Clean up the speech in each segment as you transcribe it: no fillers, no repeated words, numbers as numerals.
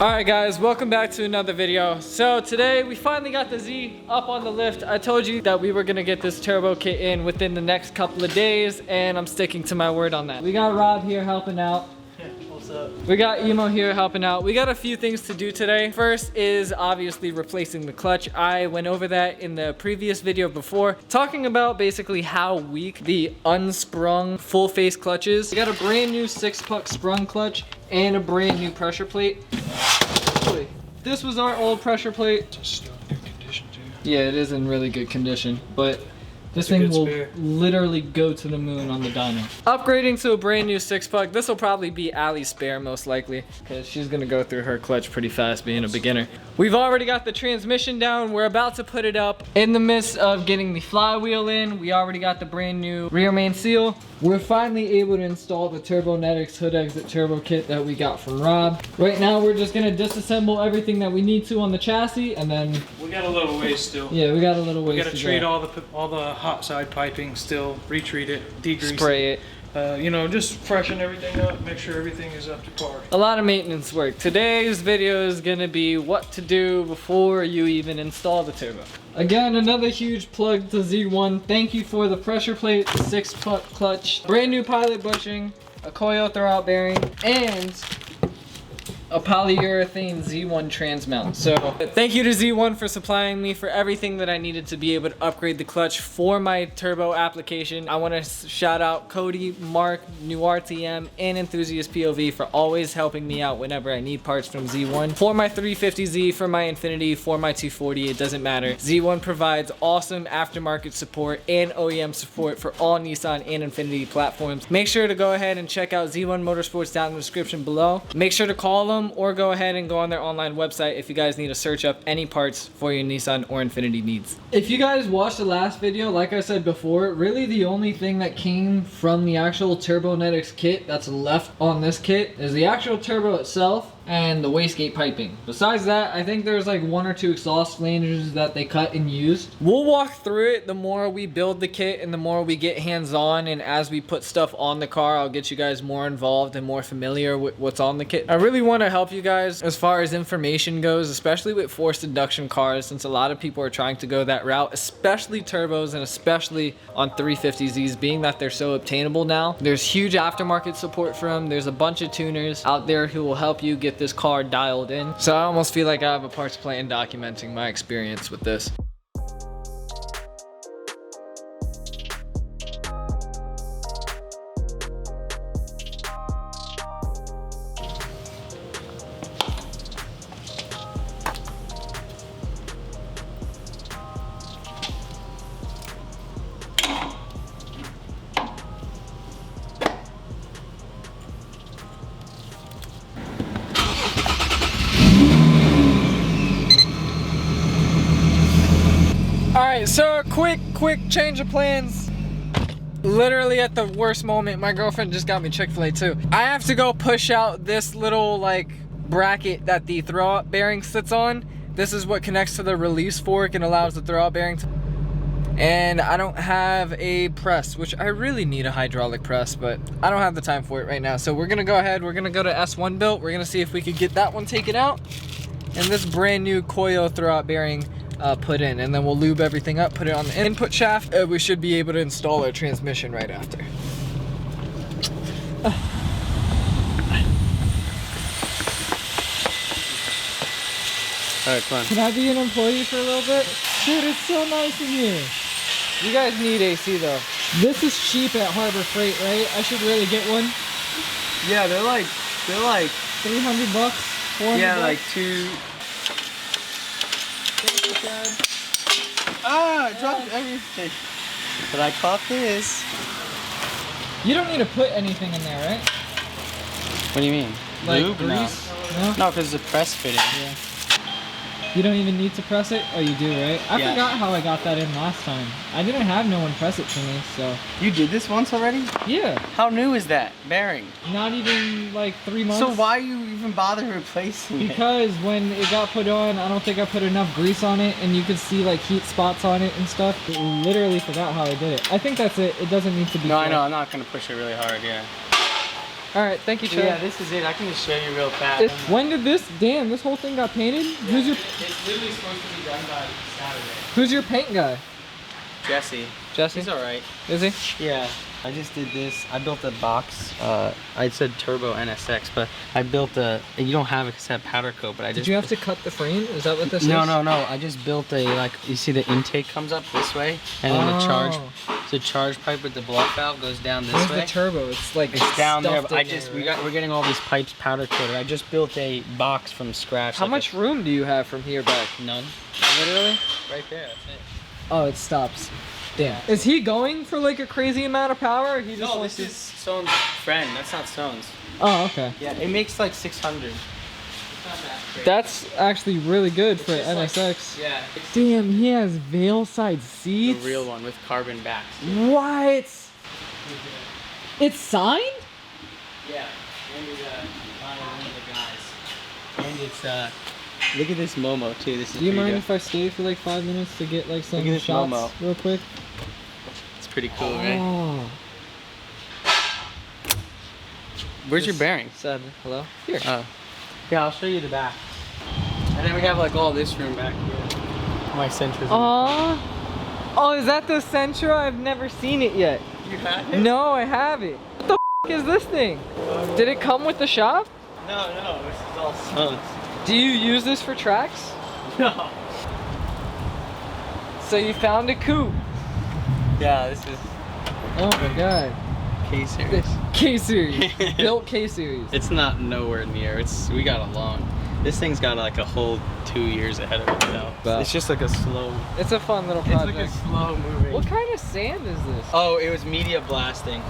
Alright guys, welcome back to another video. So today we finally got the Z up on the lift. I told you that we were gonna get this turbo kit in within the next couple of days, and I'm sticking to my word on that. We got Rob here helping out. Yeah, what's up? We got Emo here helping out. We got a few things to do today. First is obviously replacing the clutch. I went over that in the previous video before, talking about basically how weak the unsprung full face clutch is. We got a brand new 6-puck sprung clutch and a brand new pressure plate. This was our old pressure plate. It's still in good condition too. Yeah, it is in really good condition, but this thing will literally go to the moon on the dyno. Upgrading to a brand new 6-puck. This will probably be Allie's spare most likely, because she's gonna go through her clutch pretty fast being a beginner. We've already got the transmission down. We're about to put it up. In the midst of getting the flywheel in, we already got the brand new rear main seal. We're finally able to install the Turbonetics hood exit turbo kit that we got from Rob. Right now we're just gonna disassemble everything that we need to on the chassis, and then we got a little ways still. Yeah, we got a little ways we to gotta treat all the hot side piping still, retreat it, degrease spray it. You know, just freshen everything up, make sure everything is up to par. A lot of maintenance work. Today's video is gonna be what to do before you even install the turbo. Again, another huge plug to Z1. Thank you for the pressure plate, the 6-puck clutch, brand new pilot bushing, a coil throwout bearing, and a polyurethane Z1 trans mount. So thank you to Z1 for supplying me for everything that I needed to be able to upgrade the clutch for my turbo application. I want to shout out Cody, Mark, New RTM, and Enthusiast POV for always helping me out whenever I need parts from Z1. For my 350Z, for my Infiniti, for my 240, it doesn't matter. Z1 provides awesome aftermarket support and OEM support for all Nissan and Infiniti platforms. Make sure to go ahead and check out Z1 Motorsports down in the description below. Make sure to call them or go ahead and go on their online website if you guys need to search up any parts for your Nissan or Infiniti needs. If you guys watched the last video, like I said before, really the only thing that came from the actual Turbonetics kit that's left on this kit is the actual turbo itself and the wastegate piping. Besides that, I think there's like 1 or 2 exhaust flanges that they cut and used. We'll walk through it the more we build the kit and the more we get hands-on, and as we put stuff on the car, I'll get you guys more involved and more familiar with what's on the kit. I really want to help you guys as far as information goes, especially with forced induction cars, since a lot of people are trying to go that route, especially turbos and especially on 350Zs, being that they're so obtainable now. There's huge aftermarket support for them. There's a bunch of tuners out there who will help you get this car dialed in. So I almost feel like I have a part to play in documenting my experience with this. Alright, so quick change of plans. Literally at the worst moment, my girlfriend just got me Chick-fil-A too. I have to go push out this little like bracket that the throwout bearing sits on. This is what connects to the release fork and allows the throwout bearing to... And I don't have a press, which I really need a hydraulic press, but I don't have the time for it right now. So we're gonna go ahead, we're gonna go to S1 built. We're gonna see if we could get that one taken out and this brand new coil throwout bearing put in, and then we'll lube everything up, put it on the input shaft. We should be able to install our transmission right after. Alright, fine. Can I be an employee for a little bit? Dude, it's so nice in here. You guys need AC though. This is cheap at Harbor Freight, right? I should really get one. Yeah, they're like 300 bucks, 400 yeah, bucks. like 2. Thank you, Dad. I dropped everything. But I caught this. You don't need to put anything in there, right? What do you mean? Like lube? grease? No? No, because it's a press fitting. Yeah. You don't even need to press it? Oh, you do, right? I Yeah. forgot how I got that in last time. I didn't have no one press it for me, so. You did this once already? Yeah. How new is that bearing? Not even like 3 months. So why you even bother replacing it? Because when it got put on, I don't think I put enough grease on it, and you could see like heat spots on it and stuff. I literally forgot how I did it. I think that's it. It doesn't need to be. No, I know. I'm not gonna push it really hard. Yeah. All right, thank you, Chad. Yeah, this is it. I can just show you real fast. When did this? Damn, this whole thing got painted. Yeah, Who's your? It's literally supposed to be done by Saturday. Who's your paint guy? Jesse. Jesse. He's all right. Is he? Yeah. I just did this. I built a box. I said Turbo NSX, but I built a. You don't have a cassette powder coat, but I just. Did you have to cut the frame? Is that what this is? No. I just built a like. You see the intake comes up this way, and then the charge pipe with the block valve goes down this Where's way. the turbo? It's like it's down there. But Right? we're getting all these pipes powder coated. I just built a box from scratch. How much room do you have from here back? None. Literally? Right there. That's it. Oh, it stops. Damn. Is he going for like a crazy amount of power? Or he just No, this is Stone's friend. That's not Stone's. Oh, okay. Yeah, it makes like 600. That's actually really good for NSX. Yeah. Damn, he has veil side seats. The real one with carbon backs. What? It's signed? Yeah. And it's one of the guys. And it's look at this Momo too. This is. Do you mind if I stay for like 5 minutes to get like some shots Momo. real quick? It's pretty cool, right? Oh. Where's your bearing? Said hello. Here. Oh. Yeah, I'll show you the back. And then we have like all this room back here. My Sentra. Aww. Oh, is that the Sentra? I've never seen it yet. You have it? No, I haven't. What the f is this thing? Did it come with the shop? No, this is all Stone's. Do you use this for tracks? No. So you found a coupe. Yeah, this is Oh my god. K-Series. K-Series. Built K-Series. It's not nowhere near. We got along. This thing's got like a whole 2 years ahead of itself. Wow. It's just like a slow. It's a fun little It's project. like a slow moving. What kind of sand is this? Oh, it was media blasting.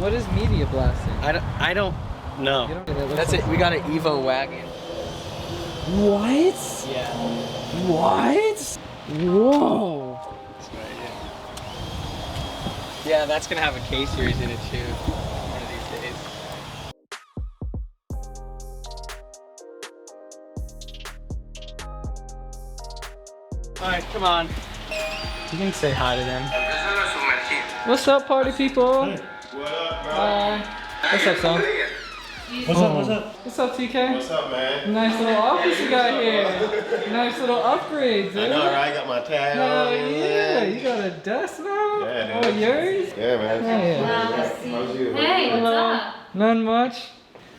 What is media blasting? I don't know. You don't- That's it. We got an Evo wagon. What? Yeah. What? Whoa. That's right, yeah, that's gonna have a K-Series in it too. One of these days. Alright, come on. You can say hi to them. What's up, party people? What up, bro? What's up, son? What's up? What's up? What's up, TK? What's up, man? Nice little office you got here. Nice little upgrade, dude. I know, right? Got my tag Hell on. yeah, you got a desk now? Yeah, Oh, dude. yours? Yeah, man. Hell yeah. How's you? Hey, what's up? None much.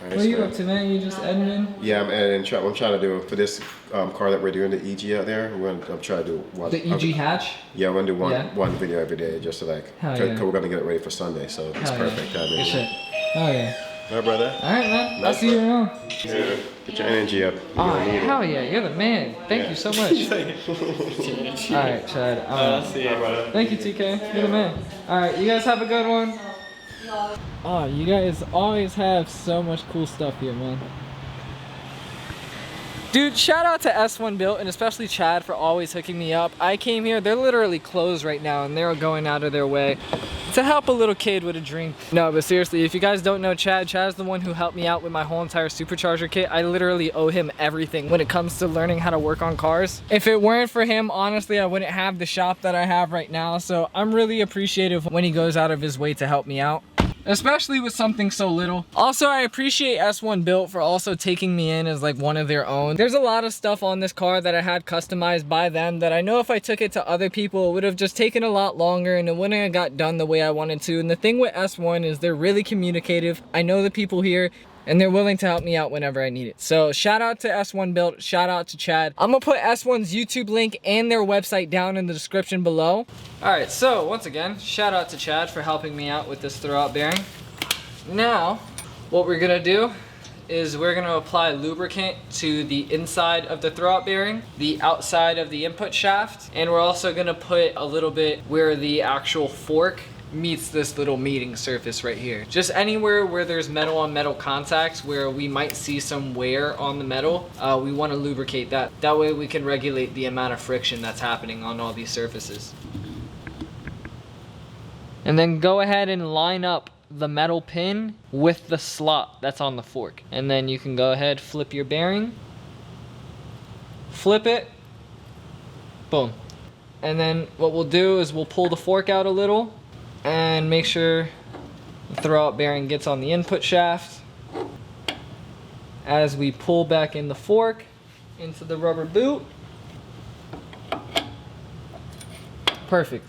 Nice, What are you man. up to, man? You just editing? Yeah, I'm editing. I'm trying to do for this car that we're doing, the EG out there. I'm trying to do one. The EG hatch? Yeah, I'm gonna do one Yeah. one video every day just to like, Hell cause yeah. we're gonna get it ready for Sunday, so it's Hell perfect. yeah. I mean, Good shit. Oh yeah. Alright, brother. Alright, man. I'll Nice see you around. Yeah. Get your energy up. You're Oh, gonna need it. hell yeah. You're the man. Thank you so much. Alright, Chad. I'll see you, brother. Thank you, TK. You're the man. Alright, you guys have a good one. Oh, you guys always have so much cool stuff here, man. Dude, shout out to S1 Built and especially Chad for always hooking me up. I came here, they're literally closed right now and they're going out of their way to help a little kid with a drink. No, but seriously, if you guys don't know Chad, Chad's the one who helped me out with my whole entire supercharger kit. I literally owe him everything when it comes to learning how to work on cars. If it weren't for him, honestly, I wouldn't have the shop that I have right now. So I'm really appreciative when he goes out of his way to help me out, especially with something so little. Also, I appreciate S1 Built for also taking me in as like one of their own. There's a lot of stuff on this car that I had customized by them that I know if I took it to other people, it would have just taken a lot longer and it wouldn't have got done the way I wanted to. And the thing with S1 is they're really communicative. I know the people here and they're willing to help me out whenever I need it. So shout out to S1 Built, shout out to Chad. I'm gonna put S1's YouTube link and their website down in the description below. All right, so once again, shout out to Chad for helping me out with this throwout bearing. Now, what we're gonna do is we're gonna apply lubricant to the inside of the throwout bearing, the outside of the input shaft, and we're also gonna put a little bit where the actual fork meets this little meeting surface right here. Just anywhere where there's metal on metal contacts where we might see some wear on the metal, we want to lubricate that. That way we can regulate the amount of friction that's happening on all these surfaces. And then go ahead and line up the metal pin with the slot that's on the fork. And then you can go ahead, flip your bearing, flip it, boom. And then what we'll do is we'll pull the fork out a little and make sure the throwout bearing gets on the input shaft. As we pull back in the fork into the rubber boot. Perfect.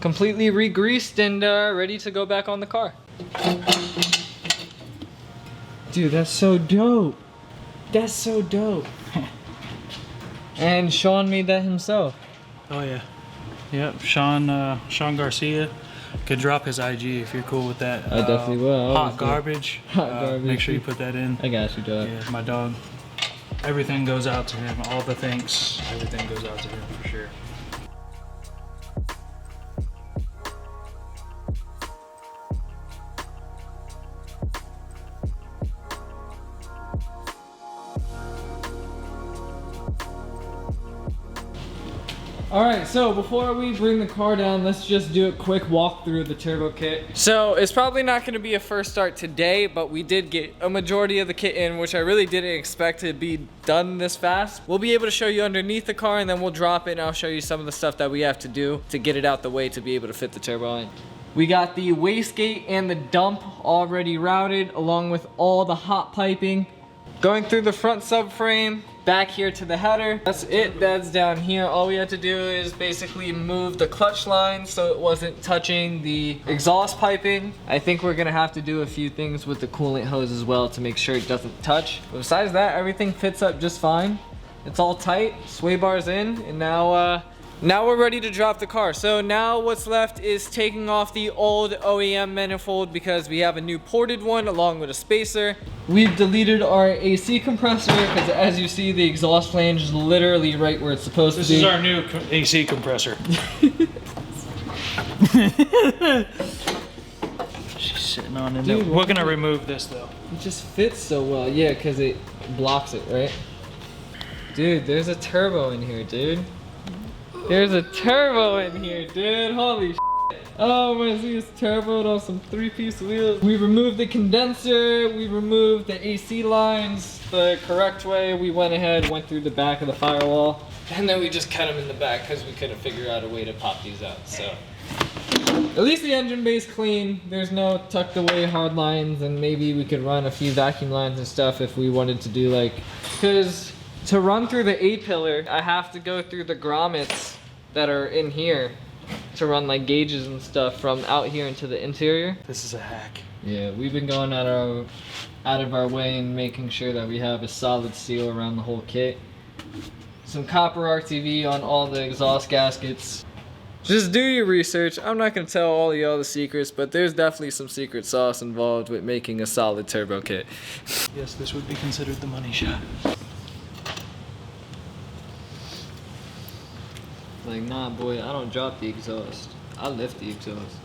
Completely re-greased and ready to go back on the car. Dude, that's so dope. That's so dope. And Sean made that himself. Oh yeah. Yep, Sean Garcia. Could drop his IG if you're cool with that. I definitely will. Hot garbage. Hot garbage. Make sure you put that in. I got you, dog. Yeah, my dog. Everything goes out to him. All the thanks. Everything goes out to him for sure. Alright, so before we bring the car down, let's just do a quick walk through the turbo kit. So it's probably not going to be a first start today, but we did get a majority of the kit in, which I really didn't expect to be done this fast. We'll be able to show you underneath the car, and then we'll drop it and I'll show you some of the stuff that we have to do to get it out the way to be able to fit the turbo in. We got the wastegate and the dump already routed, along with all the hot piping. Going through the front subframe, back here to the header. That's it, that's down here. All we had to do is basically move the clutch line so it wasn't touching the exhaust piping. I think we're gonna have to do a few things with the coolant hose as well to make sure it doesn't touch. But besides that, everything fits up just fine. It's all tight, sway bars in, and now we're ready to drop the car. So now what's left is taking off the old OEM manifold because we have a new ported one along with a spacer. We've deleted our AC compressor because as you see, the exhaust flange is literally right where it's supposed to be. This is our new AC compressor. She's sitting on it. Dude, we're gonna remove this though. It just fits so well. Yeah, because it blocks it, right? Dude, there's a turbo in here, dude. There's a turbo in here, dude. Holy shit. Oh, my Z is turboed on some 3-piece wheels. We removed the condenser. We removed the AC lines the correct way. We went ahead, went through the back of the firewall. And then we just cut them in the back because we couldn't figure out a way to pop these out. So at least the engine bay's clean. There's no tucked away hard lines. And maybe we could run a few vacuum lines and stuff if we wanted to do like, because to run through the A-pillar, I have to go through the grommets that are in here to run like gauges and stuff from out here into the interior. This is a hack. Yeah, we've been going out of our way and making sure that we have a solid seal around the whole kit. Some copper RTV on all the exhaust gaskets. Just do your research. I'm not gonna tell all y'all the secrets, but there's definitely some secret sauce involved with making a solid turbo kit. Yes, this would be considered the money shot. Like, nah, boy, I don't drop the exhaust. I lift the exhaust.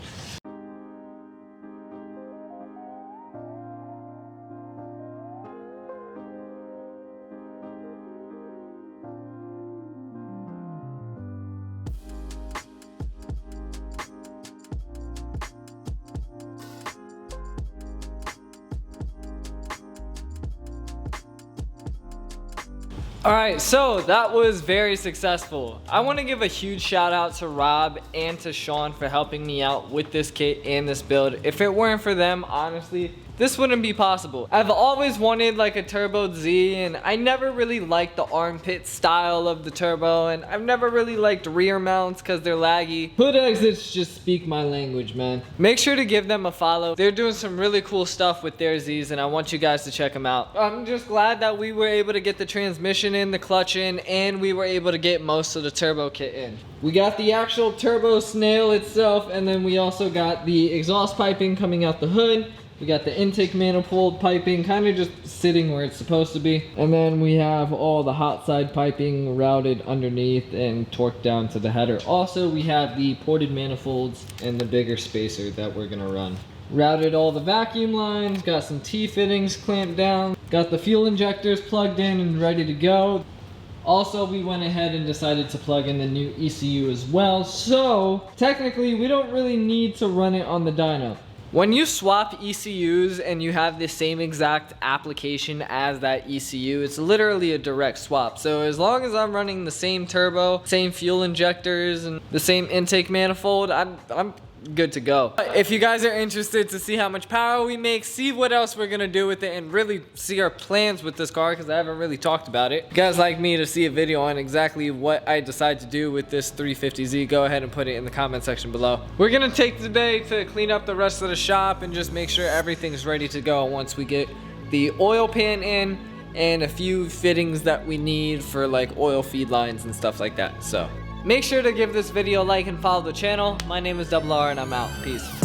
Alright, so that was very successful. I want to give a huge shout out to Rob and to Sean for helping me out with this kit and this build. If it weren't for them, honestly, this wouldn't be possible. I've always wanted like a Turbo Z, and I never really liked the armpit style of the turbo, and I've never really liked rear mounts because they're laggy. Hood exits just speak my language, man. Make sure to give them a follow. They're doing some really cool stuff with their Zs, and I want you guys to check them out. I'm just glad that we were able to get the transmission in, the clutch in, and we were able to get most of the turbo kit in. We got the actual turbo snail itself, and then we also got the exhaust piping coming out the hood. We got the intake manifold piping kind of just sitting where it's supposed to be. And then we have all the hot side piping routed underneath and torqued down to the header. Also, we have the ported manifolds and the bigger spacer that we're gonna run. Routed all the vacuum lines, got some T-fittings clamped down, got the fuel injectors plugged in and ready to go. Also, we went ahead and decided to plug in the new ECU as well. So, technically, we don't really need to run it on the dyno. When you swap ECUs and you have the same exact application as that ECU, it's literally a direct swap. So as long as I'm running the same turbo, same fuel injectors, and the same intake manifold, I'm good to go. If you guys are interested to see how much power we make, see what else we're gonna do with it, and really see our plans with this car, because I haven't really talked about it. If you guys like me to see a video on exactly what I decide to do with this 350Z, go ahead and put it in the comment section below. We're gonna take today to clean up the rest of the shop and just make sure everything's ready to go once we get the oil pan in and a few fittings that we need for like oil feed lines and stuff like that. So make sure to give this video a like and follow the channel. My name is Double R and I'm out. Peace.